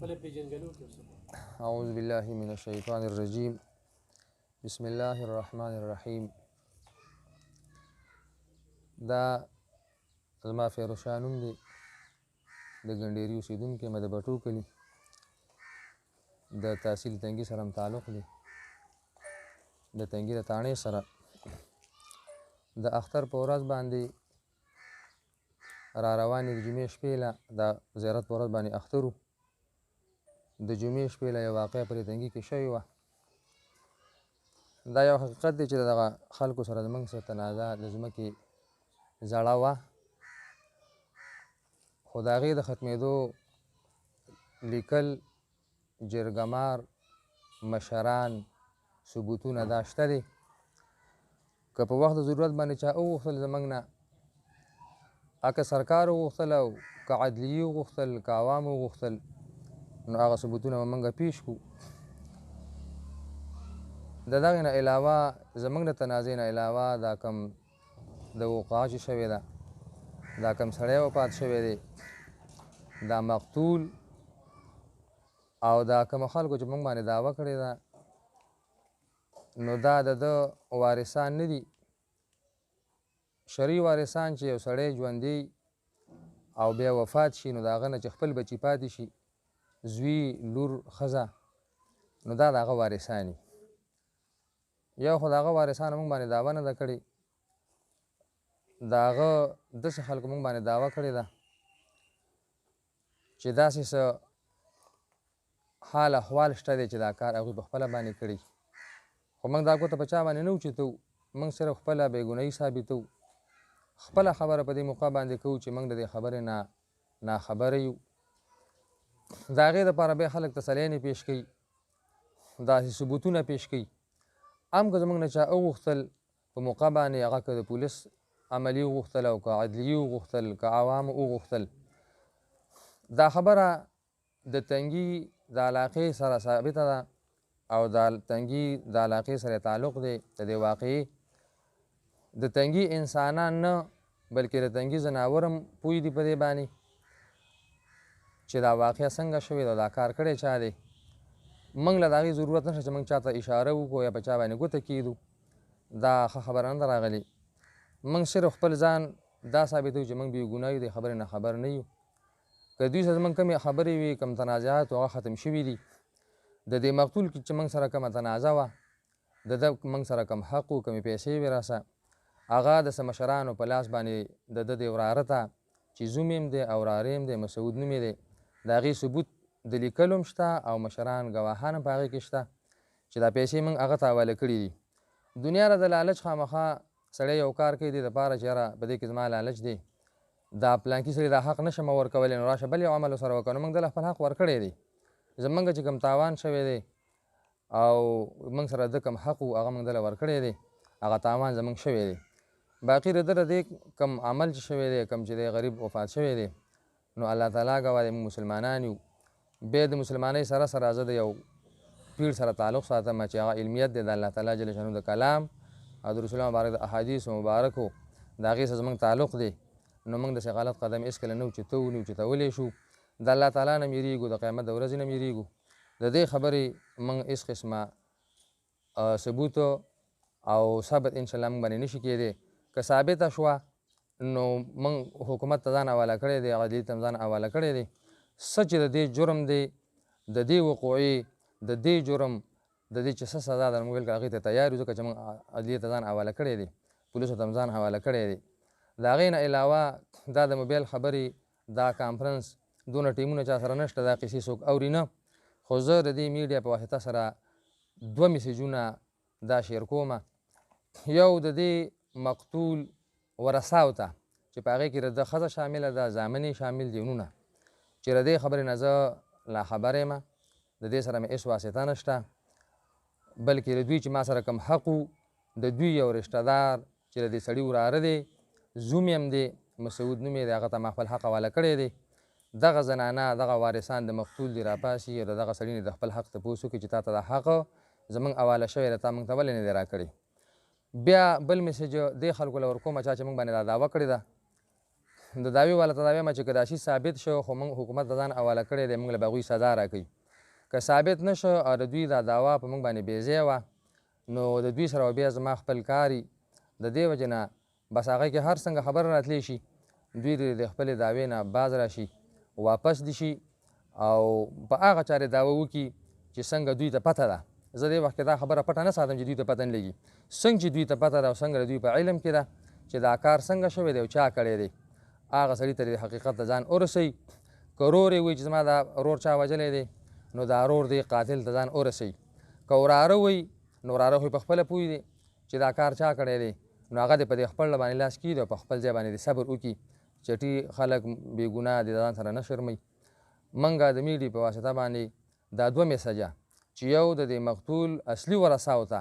أعوذ بالله من الشيطان الرجيم بسم الله الرحمن الرحيم. دا زما فیروشاه نوم دی، د ګنډېري اوسېدونکی یم، د بټو کلي. د تحصیل تنګي سره هم تعلق دی، د تنګي د تاڼې سره. د اختر په ورځ باندې را روانې د جمعې شپې له د زیارت په ورځ باندې اختر و. د جمعې شپې له یو واقعه پرې تنګي کې شوې وه. دا یو حقیقت دی چې د دغه خلکو سره زموږ سره تنازع د ځمکې زړه وه، خو د هغې د ختمېدو لیکل، جرګمار، مشران، ثبوتونه دا شته دی. که په وخت د ضرورت باندې چا وغوښتل زموږ نه، که سرکار وغوښتل او که عدلیې وغوښتل، که عوام وغوښتل، نو هغه ثبوتونه به موږ پیش کړو. د دغې نه علاوه زموږ د تنازع نه علاوه دا کم د وقعه چې شوې ده، دا کم سړی وفات شوی دی، دا مقتول او دا کومو خلکو چې موږ باندې دعوه کړې ده، نو دا د ده وارثان نه دي. شرعي وارثان چې یو سړی ژوندی او بیا وفات شي، نو د هغه نه چې خپل بچي پاتې شي، زوی، لور، ښځه، نو دا د هغه وارثان دي. یو خو د هغه وارثانو موږ باندې دعوه نه ده کړې، د هغه داسې خلکو موږ باندې دعوه کړې ده چې داسې څه حال احوال شته دی چې دا کار هغوی په خپله باندې کړي. خو موږ دا ګوته په چا باندې نه اوچتو، موږ صرف خپله بېګناهي ثابتو، خپله خبره په دې موقع باندې کوو چې موږ د دې خبرې نه ناخبره یو. د هغې دپاره بیا خلک تسلیانې پیش کوي، داسې ثبوتونه پیش کوي. هم که زموږ نه چا وغوښتل په موقع باندې، هغه که د پولیس عملي وغوښتل او که عدلیې وغوښتل، که عوامو وغوښتل، دا خبره د تنګي د علاقې سره ثابته ده او د تنګي د علاقې سره تعلق دی. د دې واقعې د تنګي انسانان نه بلکې د تنګي ځناور هم پوه دي په دې باندې چې دا واقعه څنګه شوې ده او دا کار کړی چا دی. موږ له د هغې ضرورت نشته چې موږ چا ته اشاره وکړو یا په چا باندې ګوته کیږدو، دا ښه خبره نه ده راغلې. موږ صرف خپل ځان دا ثابتوو چې موږ بېګناه یو، د خبرې نه خبر نه یو. که دوی سره زموږ کمې خبرې وي، کم تنازعات هغه ختم شوي دي. د دې مقتول چې موږ سره کومه تنازع وه، د ده موږ سره کم حق و، کمې پیسې وې راسه، هغه د څه مشرانو په لاس باندې د ده د وراره ته چې زوم یې هم دی او وراره یې هم دی، مسعود نوم یې دی، د هغې ثبوت د لیکلو هم شته او مشران ګواهان هم په هغې کې شته چې دا پیسې موږ هغه ته حواله کړي دي. دنیا له د لالچ خامخا سړی یو کار کوي دې دپاره چې یاره په دې کې زما لالچ دی، دا پلانکي سړي دا حق نشم ورکولی، نو راشه بل یو عمل ورسره وکړه. نو موږ دله خپل حق ورکړی دی. زموږ چې کوم تاوان شوی دی او موږ سره د کوم حق و، هغه موږ دله ورکړی دی، هغه تاوان زموږ شوی دی. باقي د ده د دې کوم عمل چې شوی دی، کوم چې دی غریب وفات شوی دی، نو الله تعالی ګواه دی، موږ مسلمانان یو. بیا د مسلمانۍ سره سره زه د یو پیر سره تعلق ساتم چې هغه علمیت دی د الله تعالی جل شانو د کلام او د رسول الله مبارک د احادیثو مبارکو د هغې سره زموږ تعلق دی. نو موږ داسې غلط قدم هېڅکله نه اوچتوو، نه اوچتولی شو. د الله تعالی نه یېرېږو، د قیامت د ورځې نه یېرېږو. د دې خبرې موږ هېڅ قسمه ثبوت او ثبت انشاءالله موږ باندې نشي کېدی. که ثابته شوه نو موږ حکومت ته ځان حواله کړی دی، عدلیې ته ځان حواله کړی دی. څه چې د دې جرم دی، د دې وقوعې، د دې جرم، د دې چې څه سزا ده، موږ بالکل هغې ته تیار یو، ځکه چې موږ عدلیې ته ځان حواله کړی دی، پولیسو ته هم ځان حواله کړی دی. د هغې نه علاوه دا د موبایل خبرې، دا کانفرنس، دونه ټیمونه چا سره نشته، دا قصې څوک اوري نه. خو زه د دې میډیا په واسطه سره دوه میسیجونه دا شیر کومه. یو د دې مقتول ورثاو ته چې په هغې کې د ده ښځه شامله ده، زامن یې شامل دي، ورونه، چې د دې خبرې نه زه لا خبر یم، د دې سره مې هېڅ واسطه نشته، بلکې د دوی چې ما سره کوم حق و، د دوی یو رشته دار چې د دې سړي وراره دی، زوم یې هم دی، مسعود نوم یې دی، هغه ته ما خپل حق حواله کړی دی. دغه زنانه، دغه وارثان د مقتول دي راپاسي او د دغه سړي نه د خپل حق تپوس وکړي چې تا ته دا حق زموږ حواله شوی دی، تا موږ ته ولې نه دی راکړی. بیا بل میسج دې خلکو له ورکومه چا چې موږ باندې دا دعوه کړې ده د دعوې والا ته دا وایم چې که دا شي ثابت شو خو موږ حکومت د ځان حواله کړی دی موږ له به هغوی سزا راکوي که ثابت نه شو او د دوی دا دعوا په موږ باندې بېځایه وه نو د دوی سره بیا زما خپل کاري د دې وجې نه بس هغه کې هر څنګه خبره راتلی شي دوی د خپلې دعوې نه باز راشي واپس دي شي او په هغه چارې دعوه وکړي چې څنګه دوی ته پته ده زه دې وخت کې دا خبره پټه نه ساتم چې دوی ته پته نه لګي څنګه چې دوی ته پته ده او څنګه د دوی په علم کې ده چې دا کار څنګه شوی دی او چا کړی دی هغه سړي ته د حقیقت ته ځان ورسوي که ورور یې وایي چې زما دا ورور چا وژلی دی نو دا ورور دی قاتل ته ځان ورسوي که وراره وایي نو وراره خو په خپله پوه دی چې دا کار چا کړی دی نو هغه دې په دې خپل باندې لاس کېږدي او په خپل ځای باندې صبر وکړي چټي خلک بې ګناه دي د ځان سره نه شرموي موږ د میډي په واسطه باندې دا دوه میسجه چې یو د دې مقتول اصلي ورثاو ته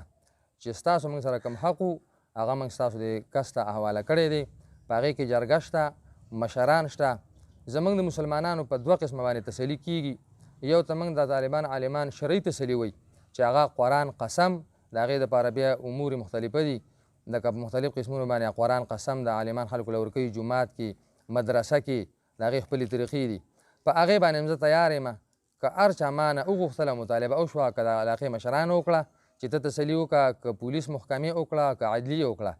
چې ستاسو موږ سره کوم حق و هغه موږ ستاسو د کس ته حواله کړی دی په هغې کې جرګه شته مشران شته زموږ د مسلمانانو په دوه قسمه باندې تسلي کېږي یو ته موږ د طالبان عالمان شرعي تسلي وایي چې هغه قرآن قسم د هغې دپاره بیا امور مختلفه دي لکه په مختلف قسمونو باندې قرآن قسم د عالمان خلکو له ورکوي جومات کې مدرسه کې د هغې خپلې طریقې دي په هغې باندې زه تیار یم که هر چا ما نه وغوښتله مطالبه وشوه که د علاقې مشران وکړه چې ته تسلي وکړه که پولیس محکمې وکړه که عدلیې وکړه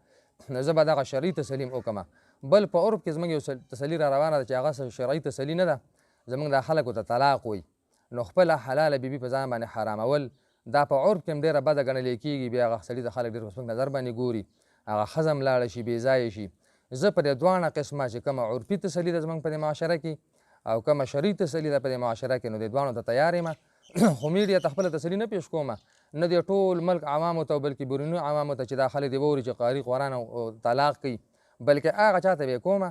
نو زه به دغه شرعي تسلي هم وکړم بل په عرف کې زموږ یو تسلي را روانه ده چې هغه شرعي تسلي نه ده زموږ دا خلکو ته طلاق وایي نو خپله حلاله بیبي په ځان باندې حرامول دا په عرف کې هم ډېره بده ګڼلی کېږي بیا هغه سړي ته خلک ډېر په سپک نظر باندې ګوري هغه ښځه هم لاړه شي بې ځایه شي زه په دې دواړه قسمه چې کومه عرفي تسلي ده زموږ په دې معاشره کې او کومه شرعي تسلي ده په دې معاشره کې نو دې دواړو ته تیار یم خو میډیا ته خپله تسلي نه پیش کومه نه دې ټول ملک عوامو ته بلکې بیروني عوامو ته چې دا خلک دې ووري چې قاري قرآن او طلاق کوي بلکې هغه چا ته به یې کومه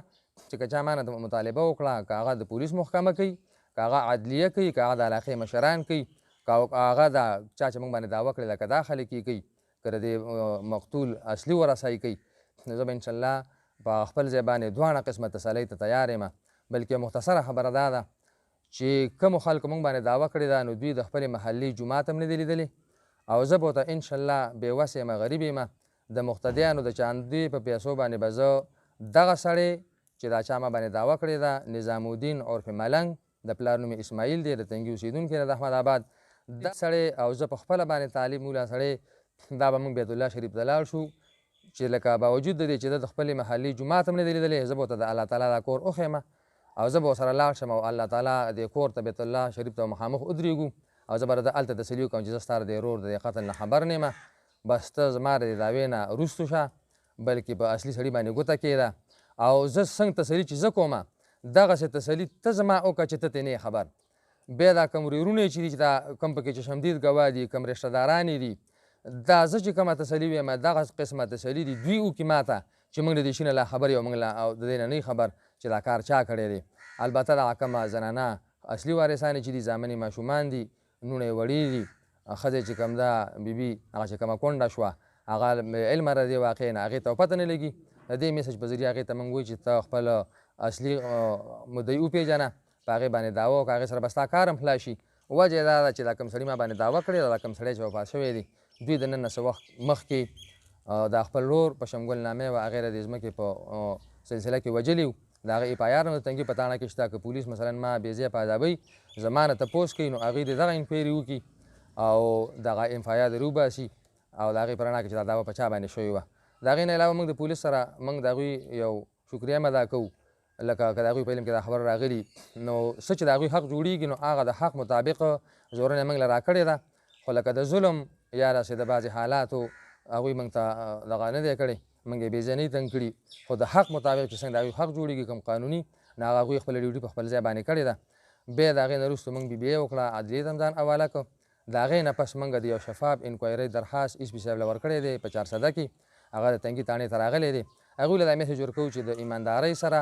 چې که چا مانه مطالبه وکړه که هغه د پولیس محکمه کوي که هغه عدلیه کوي که هغه د علاقې مشران کوي که هغه د چا چې موږ باندې دعوه کړې لکه دا خلک یې کوي که د مقتول اصلي ورثه یې کوي نو زه به انشاءالله په خپل ځای باندې دواړه قسمه تسلۍ ته تیار یم بلکې مختصره خبره دا ده چې کومو خلکو موږ باندې دعوه کړې ده نو دوی د خپلې محلي جومات هم نه دي لیدلې او زه به ورته انشاءالله بېوسه یم غریب یم د مقتدیانو د چاندې په پیسو باندې به زه دغه سړی چې دا چا ما باندې دعوه کړې ده نظام الدین عرف ملنګ د پلار نوم اسماعیل دی د تنګي اوسېدونکی دی د احمد آباد دا سړی او زه په خپله باندې طالب مولا سړی دا به موږ بیت الله شریف ته لاړ شو چې لکه باوجود د دې چې د خپلې محلي جومات هم نه دی لیدلی زه به ورته د الله تعالی دا کور وښیم او زه به ورسره لاړ شم او الله تعالی دې کور ته بیت الله شریف ته مخامخ ودرېږو او زه به د هلته تسلي وکړم چې زه ستا د دې ورور د دې قتل نه خبر نه یم بس ته زما د دې دعوې نه وروستو شه بلکې په اصلي سړي باندې ګوته کېده او زه څنګه تسلي چې زه کومه دغسې تسلي ته زما وکړه چې ته ترې نه خبر بیا دا کوم ورورونه چې دي چې دا کوم پکې چشمدید ګواه دي کوم رشته داران دي دا زه چې کومه تسلي ویم دغه قسمه تسلي دي دوی وکړي ما ته چې موږ د دې شي نه لا خبر یو موږ او د دې نه نه خبر چې دا کار چا کړی دی البته دغه کومه زنانه اصلي وارثانې چې دي زامنې ماشومان دي نوڼې وړې دي ښځې چې کوم ده بیبي هغه چې کومه کونډه شوه هغه علمه د دې واقعې نه هغې ته پته نه لګي د دې میسج په ذریعه هغې ته موږ وایو چې ته خپل اصلي مدعي وپېژنه په هغې باندې دعوه وکړه هغې سره به ستا کار هم خلاص شي وجه یې دا ده چې دا کوم سړي ما باندې دعوه کړې ده دا کوم سړی چې وفات شوی دی دوی د نن نه څه وخت مخکې دا خپل ورور په شمګل نامې وه هغې د دې ځمکې په سلسله کې وجلي وو د هغه اف آی آر هم د تنګي په تاڼه کې شته که پولیس مثلا ما بې ځایه په عذابوي زما نه تپوس کوي نو هغوی د دغه انکوایري وکړي او دغه اف آی آر دې روباسي او د هغې په رڼا کې چې دا دعوه په چا باندې شوې وه د هغې نه علاوه موږ د پولیس سره موږ د هغوی یو شکریه هم ادا کوو لکه که د هغوی په علم کې دا خبره راغلي نو څه چې د هغوی حق جوړېږي نو هغه د حق مطابق زورنه موږ له راکړې ده خو لکه د ظلم یا داسې د بعضې حالاتو هغوی موږ ته دغه نه دی کړی موږ یې بېځایي تنګ کړي خو د حق مطابق چې څنګه د هغوی حق جوړېږي کوم قانوني نو هغه هغوی خپله ډیوټي په خپل ځای باندې کړې ده بیا د هغې نه وروسته موږ BBA وکړه عدلیې ته هم ځان حواله کړو د هغې نه پس موږ د یو شفاف انکوایرۍ درخواست اس پي صاحب له ورکړی دی په 400 کې هغه د تنګي تاڼې ته راغلی دی هغوی له دا میسج ورکوو چې د ایماندارۍ سره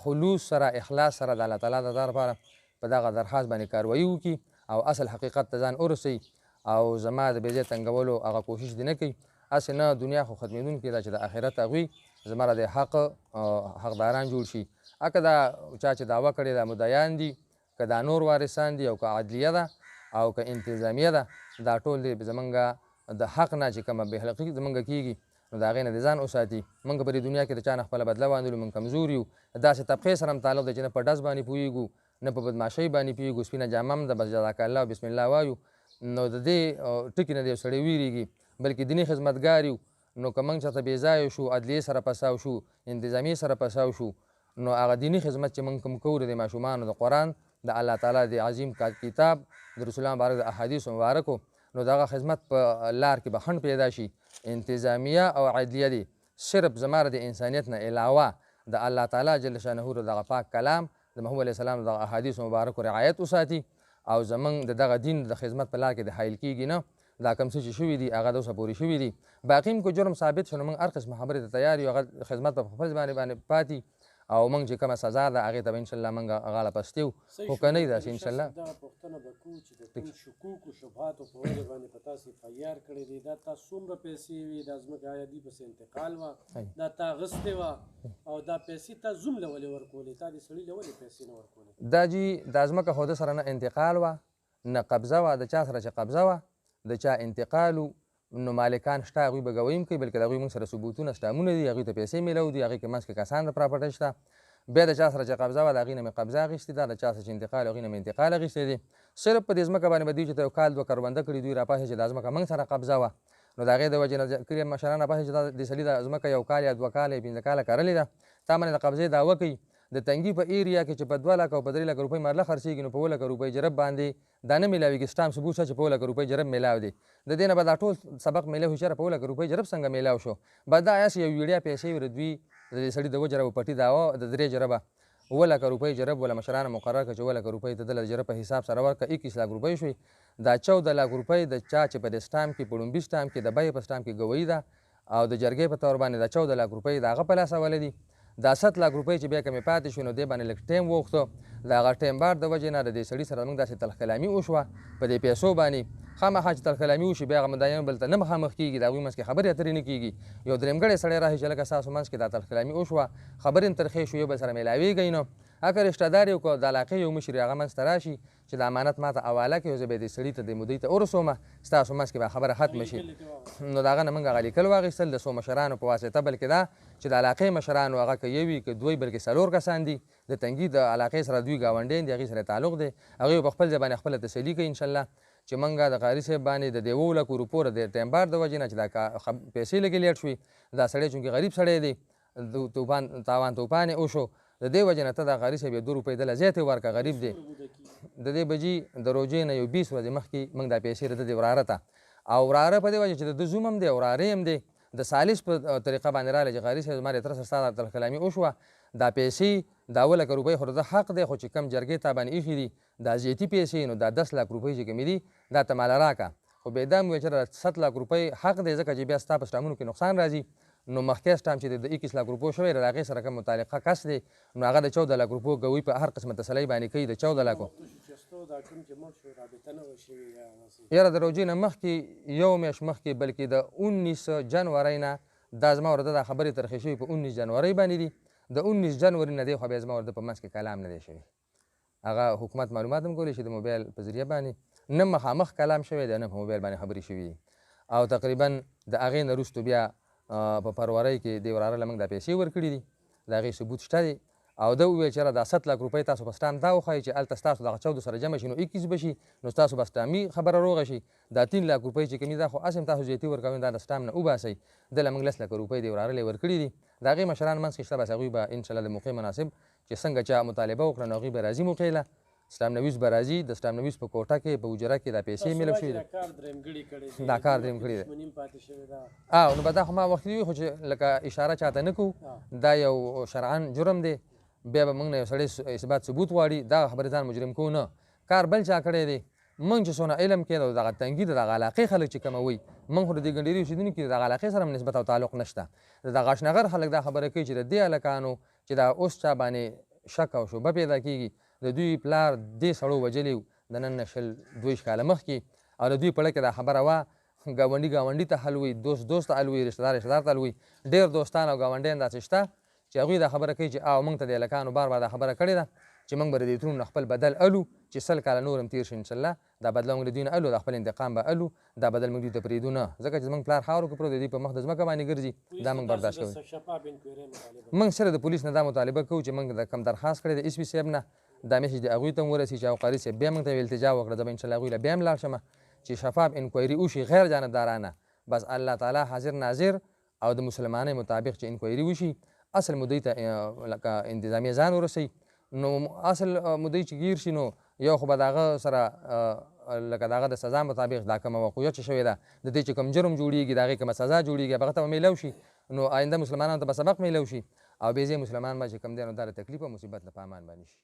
خلوص سره اخلاص سره د الله تعالی د رضا لپاره په دغه درخواست باندې کاروایي وکړي او اصل حقیقت ته ځان ورسوي او زما د بې ځای تنګولو هغه کوشش دې نه کوي هسې نه دنیا خو ختمېدونکې ده چې د آخرت هغوی زما د حق حقداران جوړ شي که دا چا چې دعوه کړې ده مدعیان دي که دا نور وارثان دي او که عدلیه ده او که انتظامیه ده دا ټول دې زمونږ د حق نه چې کومه بې حقي زمونږ کېږي نو د هغې نه د ځان وساتي. موږ په دې دنیا کې د چا نه خپله بدله واندلو، موږ کمزور یو. داسې طبقې سره هم تعلق دی چې نه په ډز باندې پوهېږو نه په بدماشۍ باندې پوهېږو. سپینه جامه هم ده، بس جزاک الله او بسم الله وایو. نو د دې ټکي نه د یو سړی ویرېږي، بلکې دیني خدمتګار یو. نو که موږ چېرته بېځایه شو، عدلیې سره پساو شو، انتظامیې سره پساو شو، نو هغه دیني خدمت چې موږ کوم کوو د ماشومانو د قرآن د الله تعالی د عظیم کتاب د رسول الله مبارک د احادیثو مبارکو، نو د هغه خدمت په لار کې به خنډ پیدا شي. انتظامیه او عدلیه دي صرف زما د انسانیت نه علاوه د الله تعالی جل شانه د دغه پاک کلام د محمد علیه السلام د احادیثو مبارکو رعایت وساتي او زموږ د دغه دین د خدمت په لار کې د حایل کېږي نه. دا کوم څه چې شوي دي هغه د اوسه پورې شوي دي. باقي هم که جرم ثابت شو نو موږ هر قسمه خبرې ته تیار یو. هغه خدمت په خپل باندې پاتې او موږ چې کومه سزا ده هغې ته به انشاءالله موږ غاړه پستې وو، خو که نه وي داسې انشاءالله. دغه پوښتنه به کوو چې د کوم شکوکو شبهاتو په وجه باندې په تاسې فیار کړی دی، دا تا څومره پیسې وي، دا ځمکه آیا دوی پسې انتقال وه، دا تا اخیستې وه او دا پیسې تا زوم له ولې ورکولې، تا دې سړي له ولې پیسې نه ورکولې؟ دا جي دا ځمکه خو ده سره نه انتقال وه نه قبضه وه. د چا سره چې قبضه وه د چا انتقال نو مالکان شته، هغوی به ګواهي هم کوي، بلکې د هغوی موږ سره ثبوتونه سټامونه دي، هغوی ته پیسې میلاو دي، هغې کې منځ کې کسان د پراپرټۍ شته. بیا د چا سره چې قبضه وه د هغې نه مې قبضه اخیستې ده، د چا سره چې انتقال هغوی نه مې انتقال اخیستی دی. صرف په دې ځمکه باندې به دوی چې یو کال دوه کربنده کړي دوی راپاسې چې دا ځمکه موږ سره قبضه وه، نو د هغې د وجې نه کلي مشران راپاسې چې دا د سړي دا ځمکه یو کال یا دوه کاله یا پنځه کاله کرلې ده، تا باندې د قبضې دعوه کوي. د تنګي په ایریا کې چې په 2 لک او په 3 لک روپۍ مرله خرڅېږي نو په 2 لک روپۍ جرب باندې دا نه میلاوېږي. سټام ثبوت شته چې په 2 لک روپۍ جرب میلاو دی. د دې نه به دا ټول سبق میلاو شي چې په 2 لک روپۍ جرب څنګه میلاو شو. به دا یاسې یو ویړیا پیسې وي د دوی د دې سړي د 2 جربو پټي دعوه د 3 جربه 2 لک روپۍ جرب وله مشرانو مقرر کړه چې 2 لک روپۍ ته دله د جرب په حساب سره ورکړه 21 لک روپۍ شوې. دا 14 لک روپۍ د چا چې په دې سټام کې په لومبي سټام کې د بیې په سټام کې ګویي ده او د جرګې په طور باندې دا 14 لک روپۍ د هغه په لاس حواله دي. دا 7 لک روپۍ چې بیا کمې پاتې شوې نو دې باندې لږ ټایم وغوښته. د هغه ټایم بار د وجې نه د دې سړي سره موږ داسې تلخکلامي وشوه په دې پیسو باندې. خامخا چې تلخکلامي وشي بیا هغه مدعیان بل ته نه مخامخ کېږي، د هغوی منځ کې خبرې اترې نه کېږي. یو درېمګړی سړی راشي چې لکه ستاسو منځ کې دا تلخکلامي وشوه، خبرې هم ترخې شو، یو بل سره میلاوېږئ نو اګه رشته دار یو که د علاقې یو مشر هغه منځ ته راشي چې د امانت ما ته حواله کړي او زه به یې دې سړي ته دې مودۍ ته ورسومه، ستاسو منځ کې به خبره ختمه شي. نو د هغه نه موږ هغه لیکل واخیستل د څو مشرانو په واسطه، بلکې دا چې د علاقې مشرانو هغه که یو وي که دوی بلکې 4 کسان دي د تنګي د علاقې سره دوی ګاونډیان دي، هغې سره تعلق دی، هغوی په خپل ځای باندې خپله تسلي کوي انشاءالله چې موږ د قاري صاحب باندې د 2 لکو روپو د ټایم بار د وجې نه چې دا پیسې لږې لیټ شوي، دا سړی چونکې غریب سړی دی تاوان توپان یې وشو، د دې وجې نه ته دا قاري صاحب 2 روپۍ دله زیاتې ورکړه، غریب دی. د دې بجي د روژې نه یو 20 ورځې مخکې موږ دا پیسې د دې وراره ته او وراره په دې وجه چې د زوم هم دی او وراره هم دی د سالس په طریقه باندې راغلی چې قاري صاحب زما د تره سره ستا دا تلکلامي وشوه، دا پیسې دا 2 لک روپۍ خو د حق دی، خو چې کم جرګې تا باندې ایښي دي دا زیاتي پیسې نو دا 10 لک روپۍ چې کومې دي دا ته ماله راکړه. خو بیا دا مې ویل چې 7 لک روپۍ حق دی ځکه چې بیا ستا په سټامونو کې نقصان راځي. نو مخکې سټام چې د 21 لک روپو شوی د هغې سره کوم متعلقه کس دی نو هغه د 14 لک روپو ګوي په هر قسمه تسلۍ باندې کوي د 14 لکو. یاره د روژې نه مخکې یو میاشت مخکې بلکې د 19 جنورۍ نه دا زما ورته دا خبرې ترخې شوي په 19 جنورۍ باندې دي. د 19 جنوري نه دی خو بیا زما ورته په منځ کې کلام نه دی شوی. هغه حکومت معلومات هم کولی شي د موبایل په ذریعه باندې نه مخامخ کلام شوی دی نه په موبایل باندې خبرې شوي دي. او تقریبا د هغې نه وروستو بیا په فروری کې دې وراره له موږ دا پیسې ورکړي دي، د هغې ثبوت شته دی او ده وویل چې دا 7 لک روپۍ تاسو په سټام دا وښایي چې هلته ستاسو دغه 14 سره جمع شي نو 21 به شي نو ستاسو به سټامي خبره روغه شي. دا 3 لک روپۍ چې کومې دا خو هسې هم تاسو زیاتي ورکوئ دا د سټام نه وباسئ. دله موږ 10 لک روپۍ دې وراره له ورکړي دي. د هغې مشران منځ کې شته بس هغوی به انشاءالله د موقع مناسب چې څنګه چا مطالبه وکړه نو هغوی به راځي موقع له اسلام نویس به راځي د اسلام نویس په کوټه کې په حجره کې دا پیسې میلاو شوي دي. دا کار درېیم کړی دی نو به دا خو ما وختي وي خو چې لکه اشاره چاته نه کوو دا یو شرعن جرم دی بیا به موږ نه یو سړی اثبات ثبوت غواړي دا خبرې ځان مجرم کوو نه کار بل چا کړی دی. موږ چې څونه علم کې د دغه تنګي د دغه علاقې خلک چې کموي موږ خو د دې ګنډېري اوسېدونکي د دغه علاقې سره هم نسبت او تعلق نشته. د دغه اشنغر خلک دا خبره کوي چې د دې هلکانو چې دا اوس چا باندې شک او شبه پیدا کېږي د دوی پلار دې سړو وجلي د نن نه 22 کاله مخکې او د دوی پړه کې دا خبره وه ګاونډي ګاونډي ته حل وي دوست ته حل وي رشته دار ته حل وي. ډېر دوستان او ګاونډیان داسې شته چې هغوی دا خبره کوي چې او موږ ته د هلکانو بار دا خبره کړې ده چې موږ به د دې ترونو نه خپل بدل الو چې 100 کاله نور هم تېر شي انشاءالله دا بدله موږ له دوی نه الو دا خپل انتقام به الو دا بدل موږ دوی ته پرېږدو نه ځکه چې زموږ پلار خاورو کې پروت دی دوی په مخ د ځمکه باندې ګرځي دا موږ برداشت کوو شفاف انکوایري مطالبه موږ سره د پولیس نه دا مطالبه کوو چې موږ د کم درخواست کړی د اس پي صاحب نه دا میسج د هغوی ته هم ورسي چې او قاري صاحب بیا موږ ته یو التجا وکړه زه به انشاءالله هغوی له بیا هم لاړ شم چې شفاف انکوایري وشي غیر جانبدارانه بس الله تعالی حاضر ناظر او د مسلمانۍ مطابق چې انکوایري وشي اصل مدعي ته لکه انتظامیه ځان ورسوي نو اصل مدعي چې ګیر شي نو یو خو به د هغه سره لکه د هغه د سزا مطابق دا کومه وقوعه چې شوې ده د دې چې کوم جرم جوړیږي د هغې کومه سزا جوړیږي هغه ته به میلاو شي نو آینده مسلمانانو ته به سبق میلاو شي او بې ځایه مسلمان به چې کوم دی نو دا د تکلیف او مصیبت له په امان باندې شي